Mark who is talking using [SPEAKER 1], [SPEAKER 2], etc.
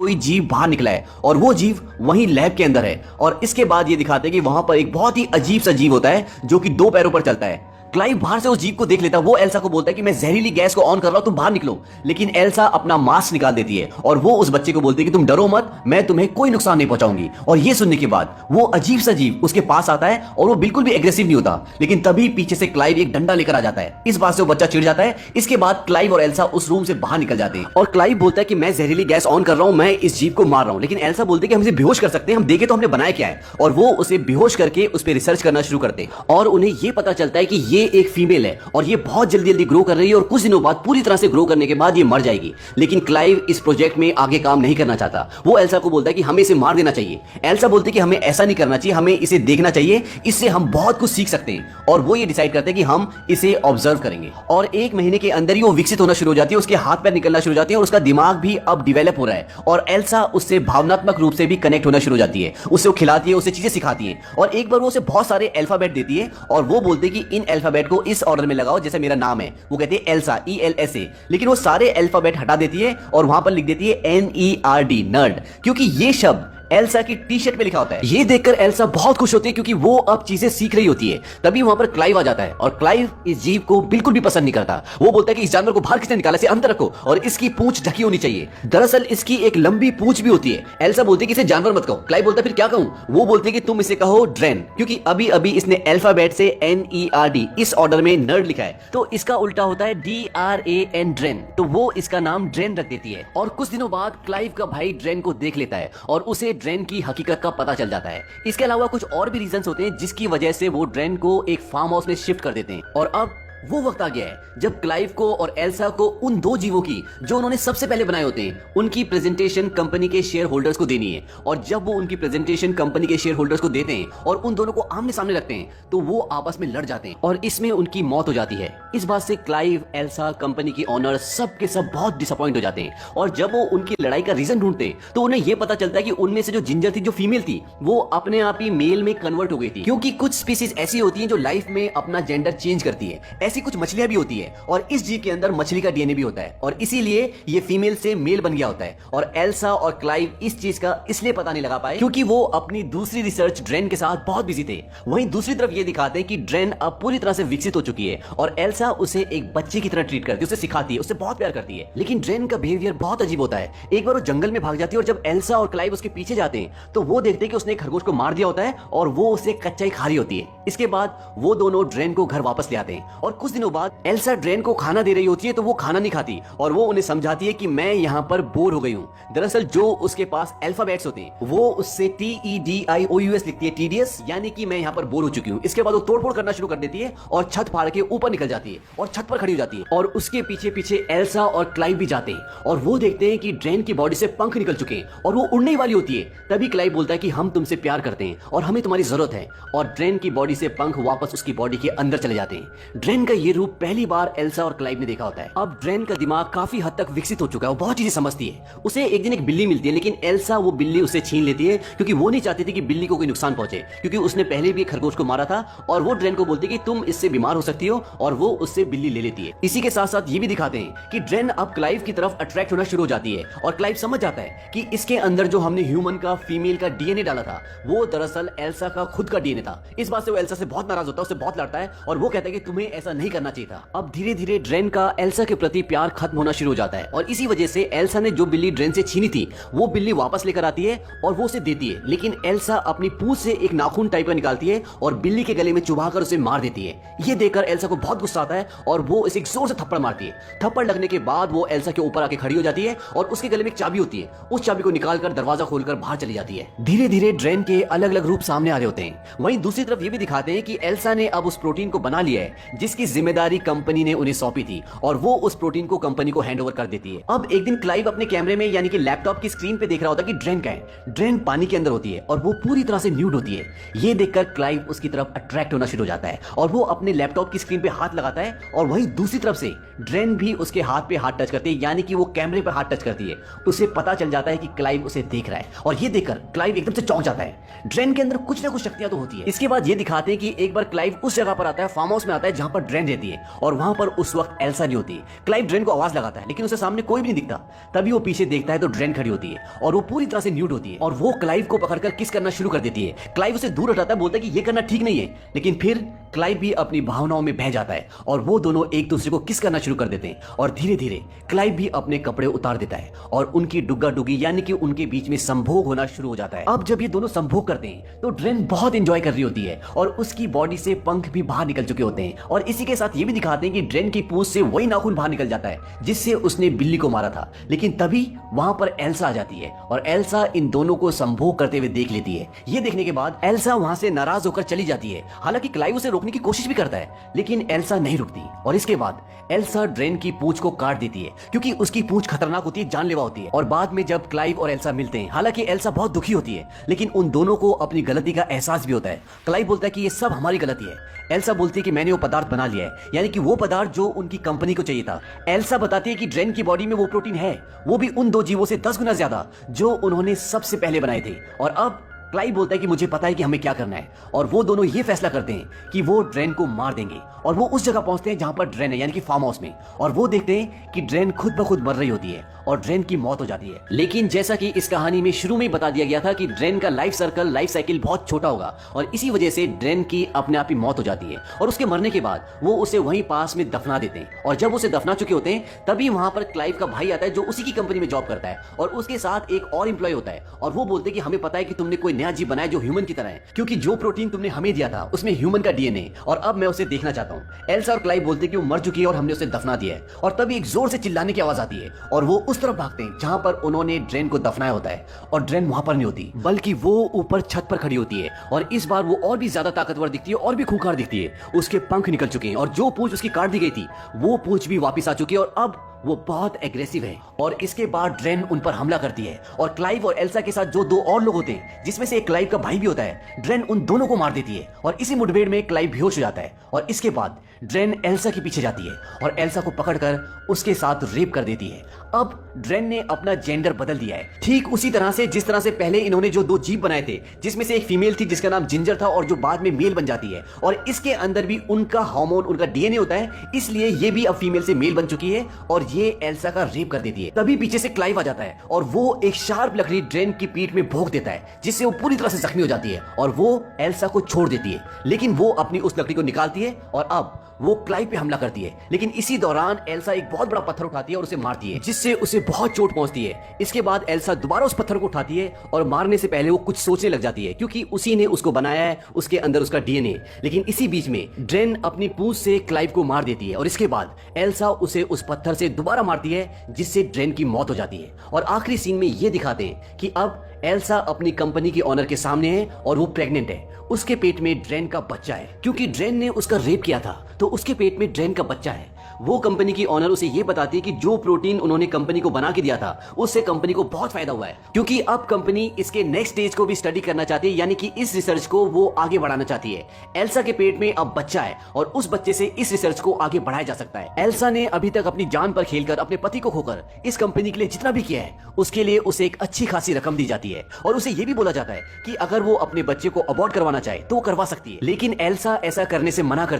[SPEAKER 1] कोई जीव बाहर निकला है और वो जीव वहीं लैब के अंदर है। और इसके बाद ये दिखाते हैं कि वहां पर एक बहुत ही अजीब सा जीव होता है जो कि 2 पैरों पर चलता है। क्लाइव बाहर से उस जीव को देख लेता है। वो एल्सा को बोलता है कि मैं जहरीली गैस को ऑन कर रहा हूं, तुम बाहर निकलो। लेकिन एल्सा अपना मास्क निकाल देती है और वो उस बच्चे को बोलती है कि तुम डरो मत, मैं तुम्हें कोई नुकसान नहीं पहुंचाऊंगी। और ये सुनने के बाद वो अजीब सा जीव उसके पास आता है और वो बिल्कुल भी एग्रेसिव नहीं होता। लेकिन तभी पीछे से क्लाइव एक डंडा लेकर आ जाता है। इस बात से वो बच्चा चिढ़ जाता है। इसके बाद क्लाइव और एल्सा उस रूम से बाहर निकल जाते हैं और क्लाइव बोलता है कि मैं जहरीली गैस ऑन कर रहा हूं, मैं इस जीव को मार रहा हूं। लेकिन एल्सा बोलती है कि हम इसे बेहोश कर सकते हैं, हम देखे तो हमने बनाया क्या है। और वो उसे बेहोश करके उस पर रिसर्च करना शुरू करते हैं और उन्हें यह पता चलता है कि ये एक फीमेल है और ये बहुत जल्दी जल्दी ग्रो कर रही है और कुछ दिनों बाद पूरी तरह से ग्रो करने के बाद ये मर जाएगी। लेकिन क्लाइव इस प्रोजेक्ट में आगे काम नहीं करना चाहता। वो एल्सा को बोलता है कि हमें इसे मार देना चाहिए। एल्सा बोलती है कि हमें ऐसा नहीं करना चाहिए, हमें इसे देखना चाहिए, इससे हम बहुत कुछ सीख सकते हैं। और वो ये डिसाइड करते हैं कि हम इसे ऑब्जर्व करेंगे। और 1 महीने के अंदर ही वो विकसित होना शुरू हो जाती है, उसके हाथ पैर निकलना शुरू हो जाते हैं और उसका दिमाग भी अब डिवेलप हो रहा है। और एल्सा उससे भावनात्मक रूप से भी कनेक्ट होना शुरू हो जाती है, उससे वो खिलाती है, उसे चीजें सिखाती है। और एक बार वो उसे बहुत सारे अल्फाबेट देती है और वो बोलते हैं कि इन अल्फाबेट को इस ऑर्डर में लगाओ जैसे मेरा नाम है। वो कहती है एल्सा, ELSA। लेकिन वो सारे अल्फाबेट हटा देती है और वहां पर लिख देती है NERD, नर्ड, क्योंकि ये शब्द एल्सा की टी-शर्ट पे लिखा होता है। ये देखकर एल्सा बहुत खुश होती है क्योंकि वो अब चीजें सीख रही होती है। तभी वहां पर क्लाइव आ जाता है और क्लाइव इस जीव को बिल्कुल भी पसंद नहीं करता। वो बोलता है कि इस जानवर को बाहर किसने निकाला, इसे अंदर रखो और इसकी पूंछ ढकी होनी चाहिए। दरअसल इसकी एक लंबी पूंछ भी होती है। एल्सा बोलती है कि इसे जानवर मत कहो। क्लाइव बोलता है फिर क्या कहूं? वो बोलती है कि तुम इसे कहो ड्रेन, क्योंकि अभी अभी इसने अल्फाबेट से NERD इस ऑर्डर में नर्ड लिखा है, तो इसका उल्टा होता है DRAN, ड्रेन। तो वो इसका नाम ड्रेन रख देती है। और कुछ दिनों बाद क्लाइव का भाई ड्रेन को देख लेता है और उसे ड्रेन की हकीकत का पता चल जाता है। इसके अलावा कुछ और भी रीजंस होते हैं जिसकी वजह से वो ड्रेन को एक फार्म हाउस में शिफ्ट कर देते हैं। और अब वो वक्त आ गया है जब क्लाइव को और एल्सा को उन 2 जीवों की जो उन्होंने सबसे पहले बनाए होते हैं उनकी प्रेजेंटेशन कंपनी के शेयर होल्डर्स को देनी है। और जब वो उनकी प्रेजेंटेशन कंपनी के शेयर होल्डर्स को देते हैं और उन दोनों को आमने सामने रखते हैं तो वो आपस में लड़ जाते हैं और इसमें उनकी मौत हो जाती है। इस बात से क्लाइव, एल्सा, कंपनी की ऑनर सब के सब बहुत डिसअपॉइंट हो जाते हैं। और जब वो उनकी लड़ाई का रीजन ढूंढते हैं तो उन्हें यह पता चलता है कि उनमें से जो जिंजर थी, जो फीमेल थी, वो अपने आप ही मेल में कन्वर्ट हो गई थी। क्योंकि कुछ स्पीसीज ऐसी होती हैं जो लाइफ में अपना जेंडर चेंज करती है। ऐसी कुछ मछलियां भी होती है और इस जीव के अंदर मछली का डीएनए भी होता है और इसीलिए ये फीमेल से मेल बन गया होता है। और एल्सा और क्लाइव इस चीज का इसलिए पता नहीं लगा पाए क्योंकि वो अपनी दूसरी रिसर्च ड्रेन के साथ बहुत बिजी थे। वहीं दूसरी तरफ ये दिखाते हैं कि ड्रेन अब पूरी तरह से विकसित हो चुकी है और एल्सा उसे एक बच्चे की तरह ट्रीट करती है, उसे सिखाती है, उससे बहुत प्यार करती है। लेकिन ड्रेन का बिहेवियर बहुत अजीब होता है। एक बार वो जंगल में भाग जाती है और जब एल्सा और क्लाइव उसके पीछे जाते हैं तो वो देखते हैं कि उसने एक खरगोश को मार दिया होता है और वो उसे कच्चा ही खा रही होती है। इसके बाद वो दोनों ड्रेन को घर वापस ले आते हैं और कुछ दिनों बाद एल्सा ड्रेन को खाना दे रही होती है तो वो खाना नहीं खाती और वो उन्हें समझाती है कि मैं यहाँ पर बोर हो गई हूँ। दरअसल जो उसके पास अल्फाबेट्स होते हैं वो उससे TEDIOUS लिखती है, टीडियस, यानी कि मैं यहाँ पर बोर हो चुकी हूँ। इसके बाद वो तोड़फोड़ करना शुरू कर देती है और छत फाड़ के ऊपर निकल जाती है और छत पर खड़ी हो जाती है। और उसके पीछे पीछे एल्सा और क्लाइव भी जाते हैं और वो देखते हैं कि ड्रेन की बॉडी से पंख निकल चुके हैं और वो उड़ने वाली होती है। तभी क्लाइव बोलता है कि हम तुमसे प्यार करते हैं और हमें तुम्हारी जरूरत है। और ड्रेन की बॉडी से पंख वापस उसकी बॉडी के अंदर चले जाते हैं। ड्रेन का ये रूप पहली बार एल्सा और क्लाइव ने देखा होता है। अब ड्रेन का दिमाग काफी हद तक विकसित हो चुका है, वो बहुत चीजें समझती है। उसे एक दिन एक बिल्ली मिलती है लेकिन एल्सा वो बिल्ली उसे छीन लेती है क्योंकि वो नहीं चाहती थी कि बिल्ली को कोई नुकसान पहुंचे, क्योंकि उसने पहले भी एक खरगोश को मारा था। और वो ड्रेन को बोलती है कि तुम इससे बीमार हो सकती हो और वो उससे बिल्ली ले लेती है। इसी के साथ साथ ये भी दिखाते हैं कि ड्रेन अब क्लाइव की तरफ अट्रैक्ट होना शुरू हो जाती है और क्लाइव समझ जाता है कि इसके अंदर जो हमने ह्यूमन का, फीमेल का डीएनए डाला था वो दरअसल एल्सा का खुद का डीएनए था। इस बात से वो एल्सा से बहुत नाराज होता है, उससे बहुत लड़ता है और वो कहता है कि तुम्हें ऐसा नहीं करना चाहिए था। अब धीरे धीरे ड्रेन का एल्सा के प्रति प्यार खत्म होना शुरू हो जाता है और इसी वजह से एल्सा ने जो बिल्ली ड्रेन से छीनी थी वो बिल्ली वापस लेकर आती है और वो उसे देती है। लेकिन एल्सा अपनी पूंछ से एक नाखून टाइप का निकालती है और बिल्ली के गले में चुभाकर उसे मार देती है। ये देखकर एल्सा को बहुत गुस्सा आता है और वो इसे एक जोर से थप्पड़ मारती है। थप्पड़ लगने के बाद वो एल्सा के ऊपर आके खड़ी हो जाती है और उसके गले में एक चाबी होती है। उस चाबी को निकालकर दरवाजा खोलकर बाहर चली जाती है। धीरे धीरे ड्रेन के अलग अलग रूप सामने आ रहे होते हैं। वहीं दूसरी तरफ ये भी दिखाते हैं कि एल्सा ने अब उस प्रोटीन को बना लिया है जिसकी जिम्मेदारी कंपनी ने उन्हें सौंपी थी और वो उस प्रोटीन को कंपनी को हैंड ओवर कर देती है। अब एक दिन क्लाइव अपने कैमरे में यानी कि लैपटॉप की स्क्रीन पे देख रहा होता है कि ड्रेन का है। ड्रेन पानी के अंदर होती है और वो पूरी तरह से न्यूड होती है। ये देखकर क्लाइव उसकी तरफ अट्रैक्ट होना शुरू हो जाता है और वो अपने लैपटॉप की स्क्रीन पे हाथ लगाता है और वहीं दूसरी तरफ से ड्रेन भी उसके हाथ पे हाथ टच करती है, यानी कि वो कैमरे पर हाथ टच करती है। उसे पता चल जाता है कि क्लाइव उसे देख रहा है और ये देखकर क्लाइव एकदम से चौंक जाता है। ड्रेन के अंदर कुछ ना कुछ शक्तियां तो होती है। इसके बाद ये दिखाते हैं कि एक बार क्लाइव उस जगह पर आता है, फार्म हाउस में आता है जहां पर ड्रेन रहती है और वहां पर उस वक्त एल्सा नहीं होती। क्लाइव ड्रेन को आवाज लगाता है लेकिन उसे सामने कोई भी नहीं दिखता। तभी वो पीछे देखता है तो ड्रेन खड़ी होती है और वो पूरी तरह से न्यूड होती है और वो क्लाइव को पकड़कर किस करना शुरू कर देती है। क्लाइव उसे दूर हटाता है, बोलता है कि ये करना ठीक नहीं है, लेकिन फिर क्लाइव भी अपनी भावनाओं में बह जाता है और वो दोनों एक दूसरे को किस करना शुरू कर देते हैं और धीरे धीरे क्लाइव भी अपने कपड़े उतार देता है और उनकी डुग्गा डुगी यानी कि उनके बीच में संभोग होना शुरू हो जाता है। अब जब ये दोनों संभोग करते हैं तो ड्रेन बहुत एंजॉय कर रही होती है और उसकी बॉडी से पंख भी बाहर निकल चुके होते हैं और इसी के साथ ये भी दिखाते हैं कि ड्रेन की पूंछ से वही नाखून बाहर निकल जाता है जिससे उसने बिल्ली को मारा था। लेकिन तभी वहां पर एल्सा आ जाती है और एल्सा इन दोनों को संभोग करते हुए देख लेती है। ये देखने के बाद एल्सा वहां से नाराज होकर चली जाती है। हालांकि क्लाइव उसे रोकने की कोशिश भी करता है लेकिन एल्सा नहीं रुकती और इसके बाद एल्सा ड्रेन की पूंछ को काट देती है क्योंकि उसकी पूंछ खतरनाक होती है, जानलेवा होती है। और बाद में जब क्लाइव और एल्सा मिलते हैं, हालांकि एल्सा बहुत दुखी होती है लेकिन उन दोनों को अपनी गलती का एहसास भी होता है। क्लाइव बोलता है कि ये सब हमारी गलती है। एल्सा बोलती है कि मैंने वो पदार्थ बना लिया है, यानी कि वो पदार्थ जो उनकी कंपनी को चाहिए था। एल्सा बताती है कि ड्रेन की बॉडी में वो प्रोटीन है, वो भी उन 2 जीवों से 10 गुना ज्यादा जो उन्होंने सबसे पहले बनाए थे। और अब क्लाइव बोलता है कि मुझे पता है कि हमें क्या करना है और वो दोनों ये फैसला करते हैं कि वो ड्रेन को मार देंगे और वो उस जगह पहुंचते हैं जहां पर ड्रेन है, यानी कि फार्म हाउस में, और वो देखते हैं कि ड्रेन खुद ब खुद मर रही होती है और ड्रेन की मौत हो जाती है। लेकिन जैसा कि इस कहानी में शुरू में बता दिया गया था कि ड्रेन का लाइफ साइकिल बहुत छोटा होगा और इसी वजह से ड्रेन की अपने आप ही मौत हो जाती है और उसके मरने के बाद वो उसे वहीं पास में दफना देते हैं। और जब उसे दफना चुके होते हैं तभी वहां पर क्लाइव का भाई आता है जो उसी की कंपनी में जॉब करता है और उसके साथ एक और एम्प्लॉय होता है और वो बोलते हैं कि हमें पता है कि तुमने कोई नया जीव बनाया जो ह्यूमन की तरह है, क्योंकि जो प्रोटीन तुमने हमें दिया था उसमें ह्यूमन का डीएनए और अब मैं उसे देखना चाहता हूँ। एल्सा और क्लाइव बोलते हैं कि वो मर चुकी है और हमने उसे दफना दिया है। और तभी एक जोर से चिल्लाने की आवाज आती है और वो उस तरफ भागते हैं जहां पर उन्होंने ड्रेन को दफनाया होता है और ड्रेन वहां पर नहीं होती बल्कि वो ऊपर छत पर खड़ी होती है और इस बार वो और भी ज्यादा ताकतवर दिखती है और भी खूंखार दिखती है। उसके पंख निकल चुके हैं और जो पूंछ उसकी काट दी गई थी वो पूंछ भी वापस आ चुकी है और अब वो बहुत एग्रेसिव है। और इसके बाद ड्रेन उन पर हमला करती है और क्लाइव और एल्सा के साथ जो 2 और लोग होते हैं जिसमें से एक क्लाइव का भाई भी होता है, ड्रेन उन दोनों को मार देती है और इसी मुठभेड़ में क्लाइव बेहोश हो जाता है। और इसके बाद ड्रेन एल्सा के पीछे जाती है और एल्सा को पकड़कर उसके साथ रेप कर देती है। अब ड्रेन ने अपना जेंडर बदल दिया है, ठीक उसी तरह से जिस तरह से पहले इन्होंने जो 2 जीव बनाए थे जिसमें से एक फीमेल थी जिसका नाम जिंजर था और जो बाद में मेल बन जाती है और इसके अंदर भी उनका हार्मोन, उनका डीएनए होता है, इसलिए ये भी अब फीमेल से मेल बन चुकी है और ये एल्सा का रेप कर देती है। तभी पीछे से क्लाइव आ जाता है और वो एक शार्प लकड़ी ड्रेन की पीठ में भोंक देता है जिससे वो पूरी तरह से जख्मी हो जाती है और वो एल्सा को छोड़ देती है। लेकिन वो अपनी उस लकड़ी को निकालती है और अब वो क्लाइव पे हमला करती है। लेकिन इसी दौरान एल्सा एक बहुत बड़ा पत्थर उठाती है और उसे मारती है जिससे उसे बहुत चोट पहुंचती है। इसके बाद एल्सा दोबारा उस पत्थर को उठाती है और मारने से पहले वो कुछ सोचने लग जाती है क्योंकि उसी ने उसको बनाया है, उसके अंदर उसका डीएनए। लेकिन इसी बीच में ड्रेन अपनी पूंछ से क्लाइव को मार देती है और इसके बाद एल्सा उसे उस पत्थर से दोबारा मारती है जिससे ड्रेन की मौत हो जाती है। और आखिरी सीन में ये दिखाते हैं कि अब एल्सा अपनी कंपनी के ऑनर के सामने है और वो प्रेग्नेंट है। उसके पेट में ड्रेन का बच्चा है क्योंकि ड्रेन ने उसका रेप किया था तो उसके पेट में ड्रेन का बच्चा है। वो कंपनी की ऑनर उसे ये बताती है कि जो प्रोटीन उन्होंने कंपनी को बना के दिया था उससे कंपनी को बहुत फायदा हुआ है क्योंकि अब कंपनी इसके नेक्स्ट स्टेज को भी स्टडी करना चाहती है, यानी कि इस रिसर्च को वो आगे बढ़ाना चाहती है। एल्सा के पेट में अब बच्चा है और उस बच्चे से इस रिसर्च को आगे बढ़ाया जा सकता है। एल्सा ने अभी तक अपनी जान पर खेलकर अपने पति को खोकर इस कंपनी के लिए जितना भी किया है उसके लिए उसे एक अच्छी खासी रकम दी जाती है और उसे ये भी बोला जाता है कि अगर वो अपने बच्चे को अबॉर्ट करवाना चाहे तो वो करवा सकती है। लेकिन एल्सा ऐसा करने से मना कर